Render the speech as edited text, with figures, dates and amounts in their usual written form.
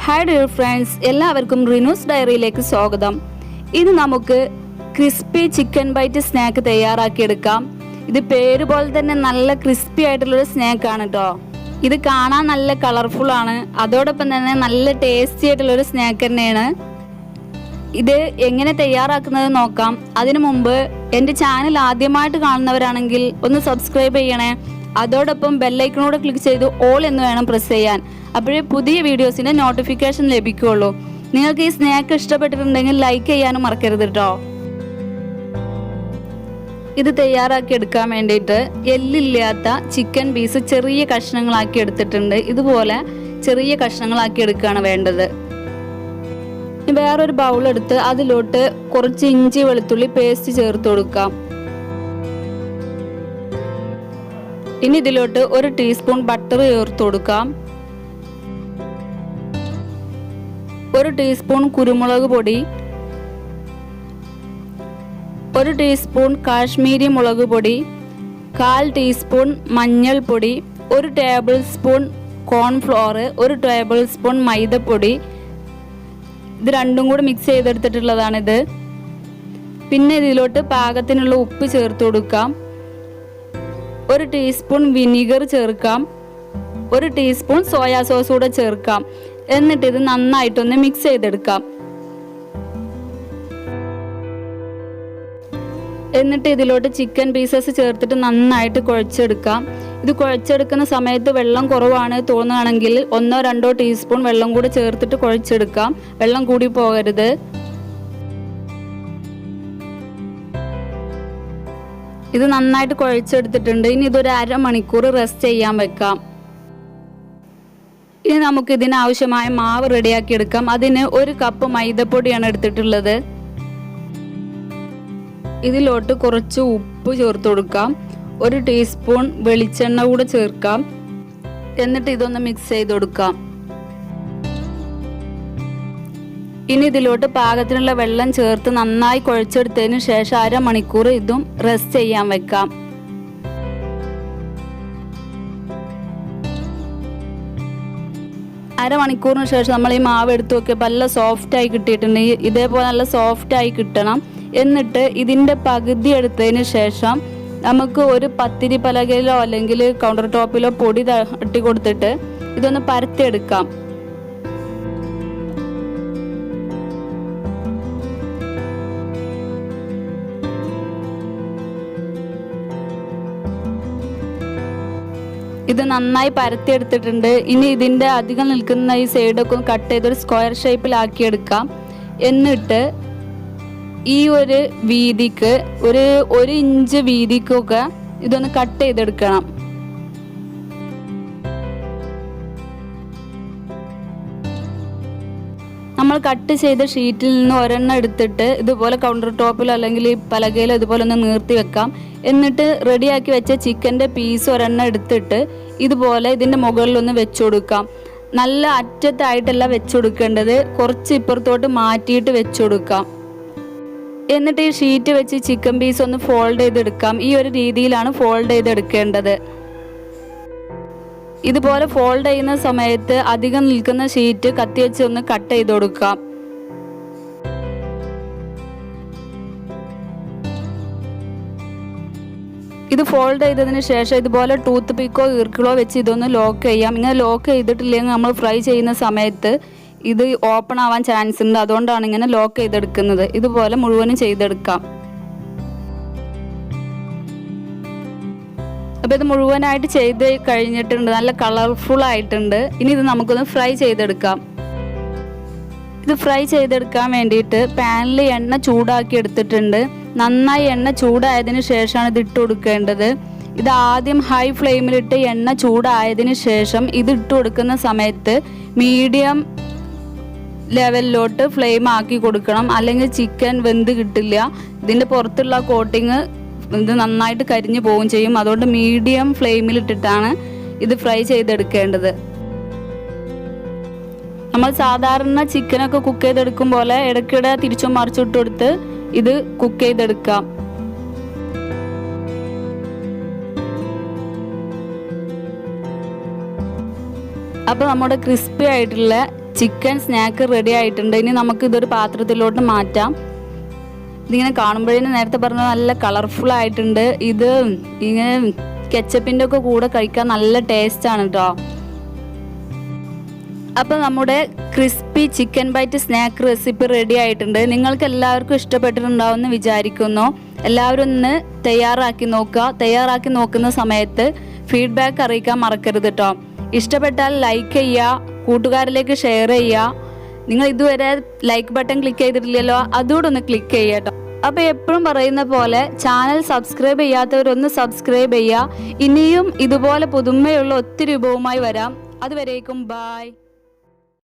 Hi dear friends, എല്ലാവർക്കും റിനൂസ് ഡയറിയിലേക്ക് സ്വാഗതം. ഇന്ന് നമുക്ക് ക്രിസ്പി ചിക്കൻ ബൈറ്റ് സ്നാക്ക് തയ്യാറാക്കി എടുക്കാം. ഇത് പേര് പോലെ തന്നെ നല്ല ക്രിസ്പി ആയിട്ടുള്ള ഒരു സ്നാക്ക് ആണ് ട്ടോ. ഇത് കാണാൻ നല്ല കളർഫുൾ ആണ്. അതോടൊപ്പം തന്നെ നല്ല ടേസ്റ്റി ആയിട്ടുള്ള ഒരു സ്നാക്ക് തന്നെയാണ്. ഇത് എങ്ങനെ തയ്യാറാക്കുന്നത് നോക്കാം. അതിനു മുമ്പ് എൻ്റെ ചാനൽ ആദ്യമായിട്ട് കാണുന്നവരാണെങ്കിൽ ഒന്ന് സബ്സ്ക്രൈബ് ചെയ്യണേ. അതോടൊപ്പം ബെൽ ഐക്കണോട് ക്ലിക്ക് ചെയ്ത് ഓൾ എന്ന് വേണം പ്രസ് ചെയ്യാൻ. അപ്പോഴേ പുതിയ വീഡിയോസിൻ്റെ നോട്ടിഫിക്കേഷൻ ലഭിക്കുകയുള്ളൂ. നിങ്ങൾക്ക് ഈ സ്നാക്ക് ഇഷ്ടപ്പെട്ടിട്ടുണ്ടെങ്കിൽ ലൈക്ക് ചെയ്യാനും മറക്കരുത് കേട്ടോ. ഇത് തയ്യാറാക്കി എടുക്കാൻ വേണ്ടിയിട്ട് എല്ലില്ലാത്ത ചിക്കൻ പീസ് ചെറിയ കഷ്ണങ്ങളാക്കി എടുത്തിട്ടുണ്ട്. ഇതുപോലെ ചെറിയ കഷ്ണങ്ങളാക്കി എടുക്കുകയാണ് വേണ്ടത്. വേറൊരു ബൗൾ എടുത്ത് അതിലോട്ട് കുറച്ച് ഇഞ്ചി വെളുത്തുള്ളി പേസ്റ്റ് ചേർത്ത് കൊടുക്കാം. ഇനി ഇതിലോട്ട് 1 ടീസ്പൂൺ ബട്ടർ ചേർത്ത് കൊടുക്കാം. 1 ടീസ്പൂൺ കുരുമുളക് പൊടി, 1 ടീസ്പൂൺ കാശ്മീരി മുളക് പൊടി, 1/4 ടീസ്പൂൺ മഞ്ഞൾപ്പൊടി, 1 table spoon cornflour, 1 table spoon മൈദപ്പൊടി. ഇത് രണ്ടും കൂടി മിക്സ് ചെയ്തെടുത്തിട്ടുള്ളതാണിത്. പിന്നെ ഇതിലോട്ട് പാകത്തിനുള്ള ഉപ്പ് ചേർത്ത് കൊടുക്കാം. 1 ടീസ്പൂൺ വിനീഗർ ചേർക്കാം. 1 ടീസ്പൂൺ സോയാ സോസ് കൂടെ ചേർക്കാം. എന്നിട്ട് ഇത് നന്നായിട്ടൊന്ന് മിക്സ് ചെയ്തെടുക്കാം. എന്നിട്ട് ഇതിലോട്ട് ചിക്കൻ പീസസ് ചേർത്തിട്ട് നന്നായിട്ട് കുഴച്ചെടുക്കാം. ഇത് കുഴച്ചെടുക്കുന്ന സമയത്ത് വെള്ളം കുറവാണ് തോന്നുകയാണെങ്കിൽ 1-2 ടീസ്പൂൺ വെള്ളം കൂടെ ചേർത്തിട്ട് കുഴച്ചെടുക്കാം. വെള്ളം കൂടി പോകരുത്. ഇത് നന്നായിട്ട് കുഴച്ചെടുത്തിട്ടുണ്ട്. ഇനി ഇതൊരു അരമണിക്കൂർ റെസ്റ്റ് ചെയ്യാൻ വെക്കാം. ഇനി നമുക്ക് ഇതിനാവശ്യമായ മാവ് റെഡിയാക്കി എടുക്കാം. അതിന് 1 കപ്പ് മൈദപ്പൊടിയാണ് എടുത്തിട്ടുള്ളത്. ഇതിലോട്ട് കുറച്ച് ഉപ്പ് ചേർത്ത് കൊടുക്കാം. 1 ടീസ്പൂൺ വെളിച്ചെണ്ണ കൂടെ ചേർക്കാം. എന്നിട്ട് ഇതൊന്ന് മിക്സ് ചെയ്ത് കൊടുക്കാം. ഇനി ഇതിലോട്ട് പാകത്തിനുള്ള വെള്ളം ചേർത്ത് നന്നായി കുഴച്ചെടുത്തതിന് ശേഷം അരമണിക്കൂർ ഇതും റെസ്റ്റ് ചെയ്യാൻ വെക്കാം. അരമണിക്കൂറിന് ശേഷം നമ്മൾ ഈ മാവ് എടുത്ത് നോക്കിയപ്പോൾ നല്ല സോഫ്റ്റായി കിട്ടിയിട്ടുണ്ട്. ഇതേപോലെ നല്ല സോഫ്റ്റായി കിട്ടണം. എന്നിട്ട് ഇതിൻ്റെ പകുതി എടുത്തതിന് ശേഷം നമുക്ക് ഒരു പത്തിരി പലകയിലോ അല്ലെങ്കിൽ കൗണ്ടർ ടോപ്പിലോ പൊടി തട്ടി കൊടുത്തിട്ട് ഇതൊന്ന് പരത്തിയെടുക്കാം. ഇത് നന്നായി പരത്തിയെടുത്തിട്ടുണ്ട്. ഇനി ഇതിൻ്റെ അധികം നിൽക്കുന്ന ഈ സൈഡൊക്കെ ഒന്ന് കട്ട് ചെയ്തൊരു സ്ക്വയർ ഷേപ്പിലാക്കിയെടുക്കാം. എന്നിട്ട് ഈ ഒരു വീതിക്ക് ഒരു 1 ഇഞ്ച് വീതിക്കൊക്കെ ഇതൊന്ന് കട്ട് ചെയ്തെടുക്കണം. നമ്മൾ കട്ട് ചെയ്ത ഷീറ്റിൽ നിന്ന് ഒരെണ്ണം എടുത്തിട്ട് ഇതുപോലെ കൗണ്ടർ ടോപ്പിലോ അല്ലെങ്കിൽ പലകയിലോ ഇതുപോലെ ഒന്ന് നിർത്തി വെക്കാം. എന്നിട്ട് റെഡിയാക്കി വെച്ച ചിക്കൻ്റെ പീസ് ഒരെണ്ണം എടുത്തിട്ട് ഇതുപോലെ ഇതിൻ്റെ മുകളിലൊന്ന് വെച്ചു കൊടുക്കാം. നല്ല അറ്റത്തായിട്ടല്ല വെച്ചു കൊടുക്കേണ്ടത്, കുറച്ച് ഇപ്പുറത്തോട്ട് മാറ്റിയിട്ട് വെച്ചു കൊടുക്കാം. എന്നിട്ട് ഈ ഷീറ്റ് വെച്ച് ചിക്കൻ പീസ് ഒന്ന് ഫോൾഡ് ചെയ്തെടുക്കാം. ഈ ഒരു രീതിയിലാണ് ഫോൾഡ് ചെയ്തെടുക്കേണ്ടത്. ഇതുപോലെ ഫോൾഡ് ചെയ്യുന്ന സമയത്ത് അധികം നിൽക്കുന്ന ഷീറ്റ് കത്തി വെച്ച് ഒന്ന് കട്ട് ചെയ്ത് കൊടുക്കാം. ഇത് ഫോൾഡ് ചെയ്തതിന് ശേഷം ഇതുപോലെ ടൂത്ത് പിക്കോ ഈർക്കിളോ വെച്ച് ഇതൊന്ന് ലോക്ക് ചെയ്യാം. ഇങ്ങനെ ലോക്ക് ചെയ്തിട്ടില്ലെങ്കിൽ നമ്മൾ ഫ്രൈ ചെയ്യുന്ന സമയത്ത് ഇത് ഓപ്പൺ ആവാൻ ചാൻസ് ഉണ്ട്. അതുകൊണ്ടാണ് ഇങ്ങനെ ലോക്ക് ചെയ്തെടുക്കുന്നത്. ഇതുപോലെ മുഴുവനും ചെയ്തെടുക്കാം. അപ്പോൾ ഇത് മുഴുവനായിട്ട് ചെയ്ത് കഴിഞ്ഞിട്ടുണ്ട്. നല്ല കളർഫുൾ ആയിട്ടുണ്ട്. ഇനി ഇത് നമുക്കൊന്ന് ഫ്രൈ ചെയ്തെടുക്കാം. ഇത് ഫ്രൈ ചെയ്തെടുക്കാൻ വേണ്ടിയിട്ട് പാനിൽ എണ്ണ ചൂടാക്കി എടുത്തിട്ടുണ്ട്. നന്നായി എണ്ണ ചൂടായതിനു ശേഷമാണ് ഇത് ഇട്ട് കൊടുക്കേണ്ടത്. ഇത് ആദ്യം ഹൈ ഫ്ലെയിമിലിട്ട് എണ്ണ ചൂടായതിനു ശേഷം ഇത് ഇട്ട് കൊടുക്കുന്ന സമയത്ത് മീഡിയം ലെവലിലോട്ട് ഫ്ലെയിം ആക്കി കൊടുക്കണം. അല്ലെങ്കിൽ ചിക്കൻ വെന്ത് കിട്ടില്ല. ഇതിൻ്റെ പുറത്തുള്ള കോട്ടിങ് ഇത് നന്നായിട്ട് കരിഞ്ഞു പോവുകയും ചെയ്യും. അതുകൊണ്ട് മീഡിയം ഫ്ലെയിമിലിട്ടിട്ടാണ് ഇത് ഫ്രൈ ചെയ്തെടുക്കേണ്ടത്. നമ്മൾ സാധാരണ ചിക്കനൊക്കെ കുക്ക് ചെയ്തെടുക്കും പോലെ ഇടയ്ക്കിടെ തിരിച്ചും മറിച്ചിട്ട് കൊടുത്ത് ഇത് കുക്ക് ചെയ്തെടുക്കാം. അപ്പോൾ നമ്മുടെ ക്രിസ്പി ആയിട്ടുള്ള ചിക്കൻ സ്നാക്ക് റെഡി ആയിട്ടുണ്ട്. ഇനി നമുക്ക് ഇതൊരു പാത്രത്തിലോട്ട് മാറ്റാം. ഇതിങ്ങനെ കാണുമ്പോഴേ നേരത്തെ പറഞ്ഞ നല്ല കളർഫുൾ ആയിട്ടുണ്ട്. ഇത് ഇങ്ങനെ കെച്ചപ്പിൻ്റെ ഒക്കെ കൂടെ കഴിക്കാൻ നല്ല ടേസ്റ്റാണ് കേട്ടോ. അപ്പോൾ നമ്മുടെ crispy chicken bite snack recipe ready ആയിട്ടുണ്ട്. നിങ്ങൾക്ക് എല്ലാവർക്കും ഇഷ്ടപ്പെട്ടിട്ടുണ്ടാവുമെന്ന് വിചാരിക്കുന്നു. എല്ലാവരും ഒന്ന് തയ്യാറാക്കി നോക്കുക. തയ്യാറാക്കി നോക്കുന്ന സമയത്ത് ഫീഡ്ബാക്ക് അറിയിക്കാൻ മറക്കരുത് കേട്ടോ. ഇഷ്ടപ്പെട്ടാൽ ലൈക്ക് ചെയ്യുക, കൂട്ടുകാരിലേക്ക് ഷെയർ ചെയ്യുക. നിങ്ങൾ ഇതുവരെ ലൈക്ക് ബട്ടൺ ക്ലിക്ക് ചെയ്തിട്ടില്ലല്ലോ, അതുകൂടെ ഒന്ന് ക്ലിക്ക് ചെയ്യുക കേട്ടോ. അപ്പോൾ എപ്പോഴും പറയുന്ന പോലെ ചാനൽ സബ്സ്ക്രൈബ് ചെയ്യാത്തവരൊന്ന് സബ്സ്ക്രൈബ് ചെയ്യുക. ഇനിയും ഇതുപോലെ പുതുമയുള്ള ഒത്തിരി വിഭവമായി വരാം. അതുവരേക്കും ബൈ.